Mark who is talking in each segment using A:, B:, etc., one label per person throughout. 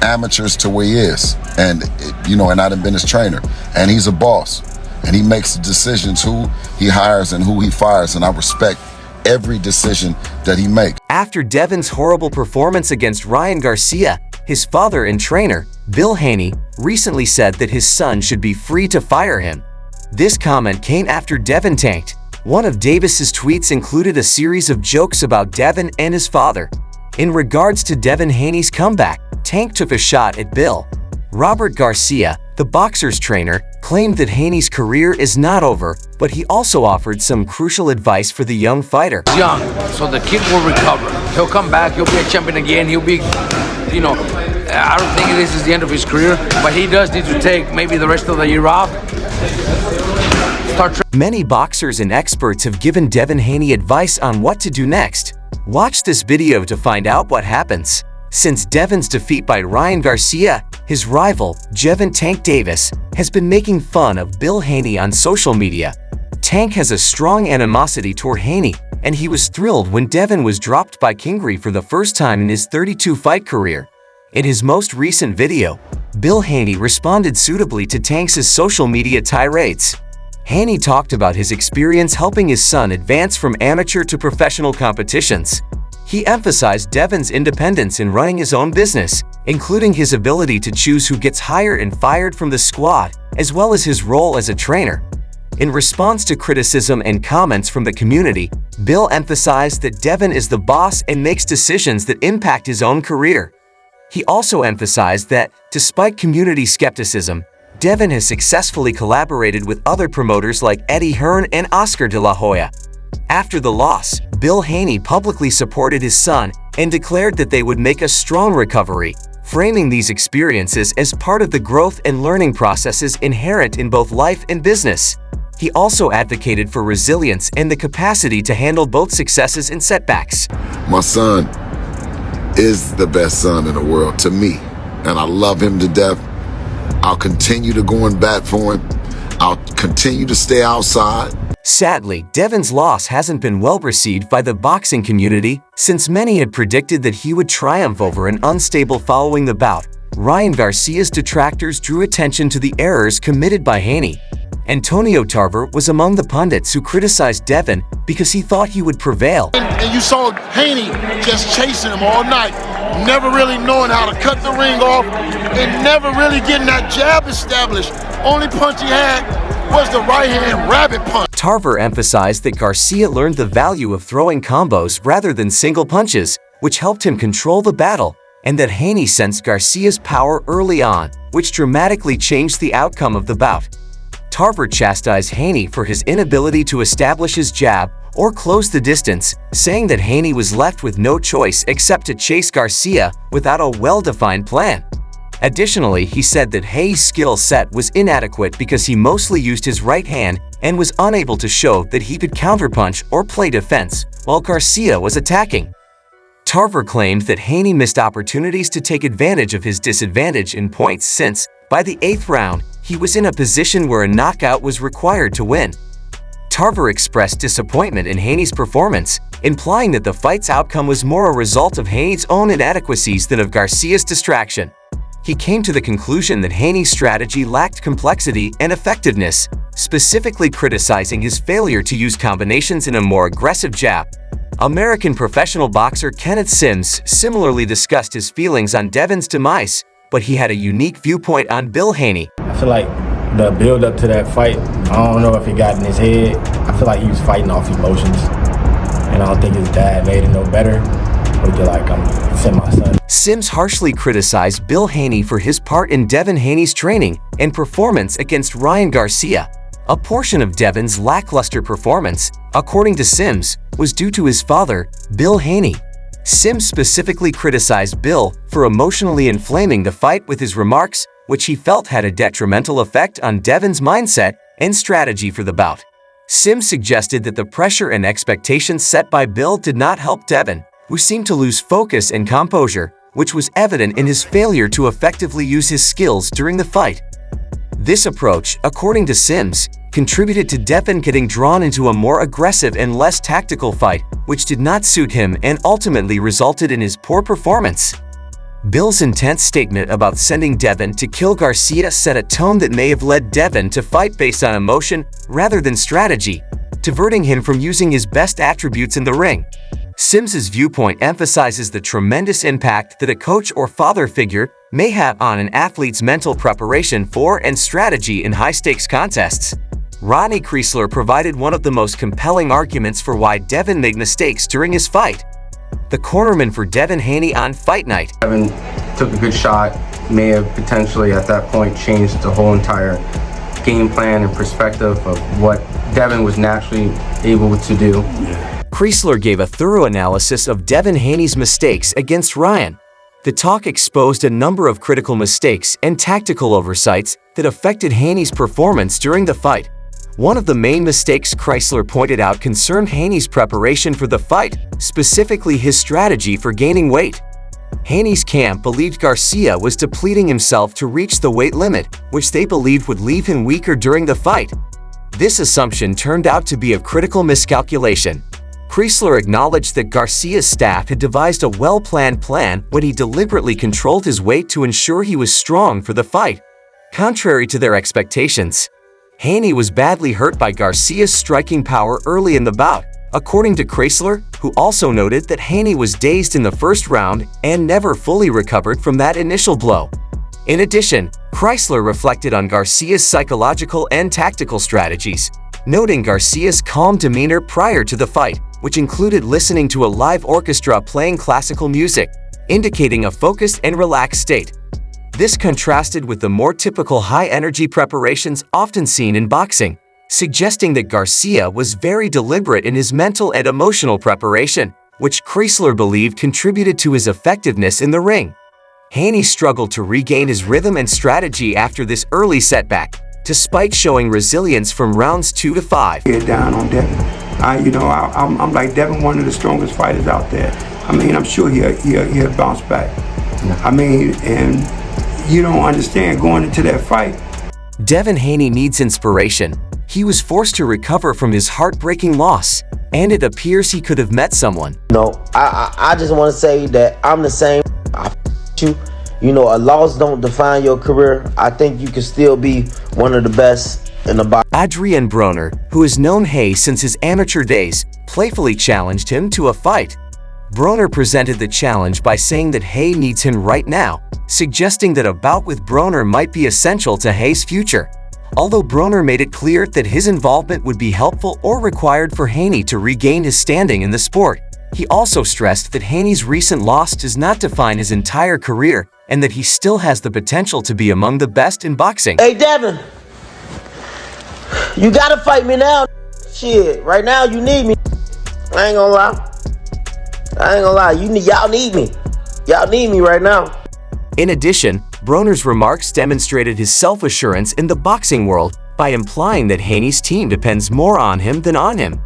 A: amateurs to where he is. And, and I done been his trainer. And he's a boss. And he makes decisions who he hires and who he fires. And I respect every decision that he makes.
B: After Devin's horrible performance against Ryan Garcia, his father and trainer, Bill Haney, recently said that his son should be free to fire him. This comment came after Devin tanked. One of Davis's tweets included a series of jokes about Devin and his father. In regards to Devin Haney's comeback, Tank took a shot at Bill. Robert Garcia, the boxer's trainer, claimed that Haney's career is not over, but he also offered some crucial advice for the young fighter.
C: He's young, so the kid will recover. He'll come back, he'll be a champion again, he'll be, I don't think this is the end of his career, but he does need to take maybe the rest of the year off.
B: Many boxers and experts have given Devin Haney advice on what to do next. Watch this video to find out what happens. Since Devin's defeat by Ryan Garcia, his rival, Gervonta "Tank" Davis, has been making fun of Bill Haney on social media. Tank has a strong animosity toward Haney, and he was thrilled when Devin was dropped by Kingery for the first time in his 32-fight career. In his most recent video, Bill Haney responded suitably to Tank's social media tirades. Haney talked about his experience helping his son advance from amateur to professional competitions. He emphasized Devin's independence in running his own business, including his ability to choose who gets hired and fired from the squad, as well as his role as a trainer. In response to criticism and comments from the community, Bill emphasized that Devin is the boss and makes decisions that impact his own career. He also emphasized that, despite community skepticism, Devin has successfully collaborated with other promoters like Eddie Hearn and Oscar de la Hoya. After the loss, Bill Haney publicly supported his son and declared that they would make a strong recovery, framing these experiences as part of the growth and learning processes inherent in both life and business. He also advocated for resilience and the capacity to handle both successes and setbacks.
A: My son is the best son in the world to me, and I love him to death. I'll continue to go in bat for him. I'll continue to stay outside.
B: Sadly, Devin's loss hasn't been well received by the boxing community, since many had predicted that he would triumph over an unstable following the bout. Ryan Garcia's detractors drew attention to the errors committed by Haney. Antonio Tarver was among the pundits who criticized Devin because he thought he would prevail.
D: And you saw Haney just chasing him all night, never really knowing how to cut the ring off and never really getting that jab established. Only punch he had was the right hand rabbit punch.
B: Tarver emphasized that Garcia learned the value of throwing combos rather than single punches, which helped him control the battle, and that Haney sensed Garcia's power early on, which dramatically changed the outcome of the bout. Tarver chastised Haney for his inability to establish his jab or close the distance, saying that Haney was left with no choice except to chase Garcia without a well-defined plan. Additionally, he said that Haney's skill set was inadequate because he mostly used his right hand and was unable to show that he could counterpunch or play defense while Garcia was attacking. Tarver claimed that Haney missed opportunities to take advantage of his disadvantage in points since, by the 8th round, he was in a position where a knockout was required to win. Tarver expressed disappointment in Haney's performance, implying that the fight's outcome was more a result of Haney's own inadequacies than of Garcia's distraction. He came to the conclusion that Haney's strategy lacked complexity and effectiveness, specifically criticizing his failure to use combinations in a more aggressive jab. American professional boxer Kenneth Sims similarly discussed his feelings on Devin's demise, but he had a unique viewpoint on Bill Haney.
E: I feel like the build-up to that fight, I don't know if it got in his head. I feel like he was fighting off emotions, and I don't think his dad made it no better. But I'm send my son.
B: Sims harshly criticized Bill Haney for his part in Devin Haney's training and performance against Ryan Garcia. A portion of Devin's lackluster performance, according to Sims, was due to his father, Bill Haney. Sims specifically criticized Bill for emotionally inflaming the fight with his remarks, which he felt had a detrimental effect on Devin's mindset and strategy for the bout. Sims suggested that the pressure and expectations set by Bill did not help Devin, who seemed to lose focus and composure, which was evident in his failure to effectively use his skills during the fight. This approach, according to Sims, contributed to Devin getting drawn into a more aggressive and less tactical fight, which did not suit him and ultimately resulted in his poor performance. Bill's intense statement about sending Devin to kill Garcia set a tone that may have led Devin to fight based on emotion rather than strategy, diverting him from using his best attributes in the ring. Sims's viewpoint emphasizes the tremendous impact that a coach or father figure may have on an athlete's mental preparation for and strategy in high-stakes contests. Ronnie Kreisler provided one of the most compelling arguments for why Devin made mistakes during his fight. The cornerman for Devin Haney on fight night.
F: Devin took a good shot, may have potentially at that point changed the whole entire game plan and perspective of what Devin was naturally able to do.
B: Kreisler gave a thorough analysis of Devin Haney's mistakes against Ryan. The talk exposed a number of critical mistakes and tactical oversights that affected Haney's performance during the fight. One of the main mistakes Kreisler pointed out concerned Haney's preparation for the fight, specifically his strategy for gaining weight. Haney's camp believed Garcia was depleting himself to reach the weight limit, which they believed would leave him weaker during the fight. This assumption turned out to be a critical miscalculation. Kreisler acknowledged that Garcia's staff had devised a well-planned plan when he deliberately controlled his weight to ensure he was strong for the fight. Contrary to their expectations, Haney was badly hurt by Garcia's striking power early in the bout, according to Kreisler, who also noted that Haney was dazed in the first round and never fully recovered from that initial blow. In addition, Kreisler reflected on Garcia's psychological and tactical strategies, noting Garcia's calm demeanor prior to the fight, which included listening to a live orchestra playing classical music, indicating a focused and relaxed state. This contrasted with the more typical high-energy preparations often seen in boxing, suggesting that Garcia was very deliberate in his mental and emotional preparation, which Kreisler believed contributed to his effectiveness in the ring. Haney struggled to regain his rhythm and strategy after this early setback, despite showing resilience from rounds 2 to 5.
G: Get down on Devin. I'm like Devin, one of the strongest fighters out there. I mean, I'm sure he'll bounce back. I mean, and you don't understand going into that fight.
B: Devin Haney needs inspiration. He was forced to recover from his heartbreaking loss, and it appears he could have met someone.
H: No, I just want to say that I'm the same. You know, a loss don't define your career. I think you can still be one of the best in the box.
B: Adrian Broner, who has known Hay since his amateur days, playfully challenged him to a fight. Broner presented the challenge by saying that Hay needs him right now, suggesting that a bout with Broner might be essential to Hay's future. Although Broner made it clear that his involvement would be helpful or required for Haney to regain his standing in the sport, he also stressed that Haney's recent loss does not define his entire career and that he still has the potential to be among the best in boxing.
H: Hey, Devin, you gotta fight me now. Shit, right now you need me. I ain't gonna lie. Y'all need me. Y'all need me right now.
B: In addition, Broner's remarks demonstrated his self-assurance in the boxing world by implying that Haney's team depends more on him than on him.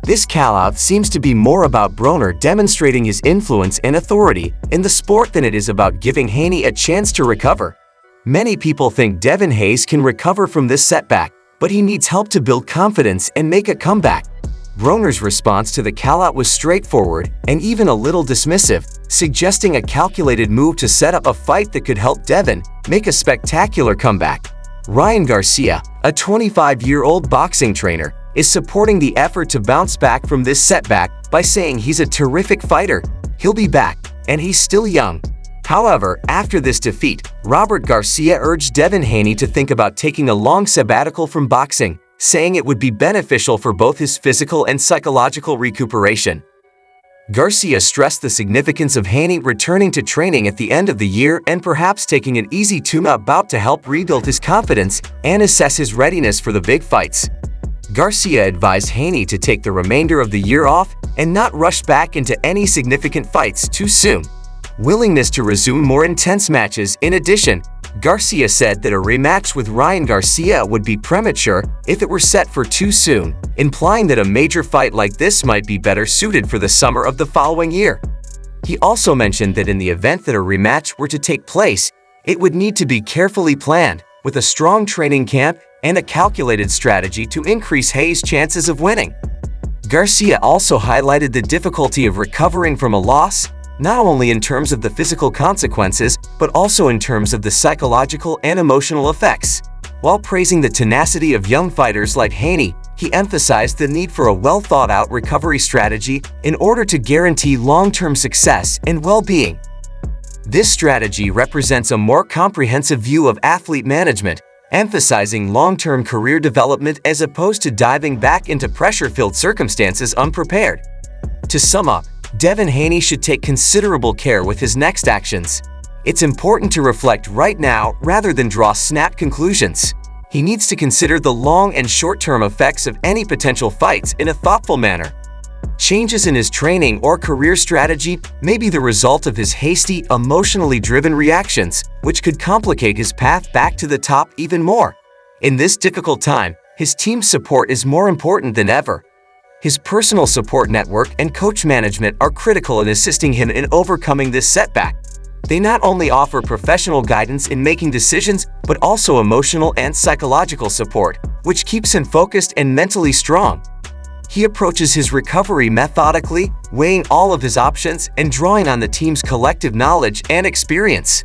B: This call-out seems to be more about Broner demonstrating his influence and authority in the sport than it is about giving Haney a chance to recover. Many people think Devin Hayes can recover from this setback, but he needs help to build confidence and make a comeback. Broner's response to the call-out was straightforward and even a little dismissive, suggesting a calculated move to set up a fight that could help Devin make a spectacular comeback. Ryan Garcia, a 25-year-old boxing trainer, is supporting the effort to bounce back from this setback by saying he's a terrific fighter, he'll be back, and he's still young. However, after this defeat, Robert Garcia urged Devin Haney to think about taking a long sabbatical from boxing, saying it would be beneficial for both his physical and psychological recuperation. Garcia stressed the significance of Haney returning to training at the end of the year and perhaps taking an easy tune-up bout to help rebuild his confidence and assess his readiness for the big fights. Garcia advised Haney to take the remainder of the year off and not rush back into any significant fights too soon. Willingness to resume more intense matches. In addition, Garcia said that a rematch with Ryan Garcia would be premature if it were set for too soon, implying that a major fight like this might be better suited for the summer of the following year. He also mentioned that in the event that a rematch were to take place, it would need to be carefully planned, with a strong training camp and a calculated strategy to increase Hayes' chances of winning. Garcia also highlighted the difficulty of recovering from a loss, not only in terms of the physical consequences, but also in terms of the psychological and emotional effects. While praising the tenacity of young fighters like Haney, he emphasized the need for a well-thought-out recovery strategy in order to guarantee long-term success and well-being. This strategy represents a more comprehensive view of athlete management, emphasizing long-term career development as opposed to diving back into pressure-filled circumstances unprepared. To sum up, Devin Haney should take considerable care with his next actions. It's important to reflect right now rather than draw snap conclusions. He needs to consider the long and short-term effects of any potential fights in a thoughtful manner. Changes in his training or career strategy may be the result of his hasty, emotionally driven reactions, which could complicate his path back to the top even more. In this difficult time, his team's support is more important than ever. His personal support network and coach management are critical in assisting him in overcoming this setback. They not only offer professional guidance in making decisions, but also emotional and psychological support, which keeps him focused and mentally strong. He approaches his recovery methodically, weighing all of his options and drawing on the team's collective knowledge and experience.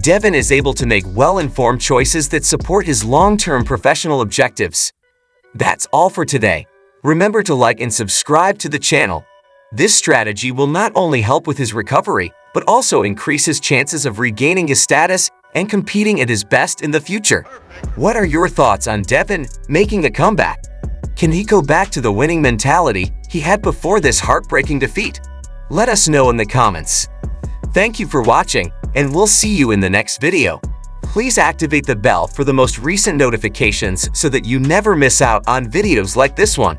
B: Devin is able to make well-informed choices that support his long-term professional objectives. That's all for today. Remember to like and subscribe to the channel. This strategy will not only help with his recovery, but also increase his chances of regaining his status and competing at his best in the future. What are your thoughts on Devin making a comeback? Can he go back to the winning mentality he had before this heartbreaking defeat? Let us know in the comments. Thank you for watching, and we'll see you in the next video. Please activate the bell for the most recent notifications so that you never miss out on videos like this one.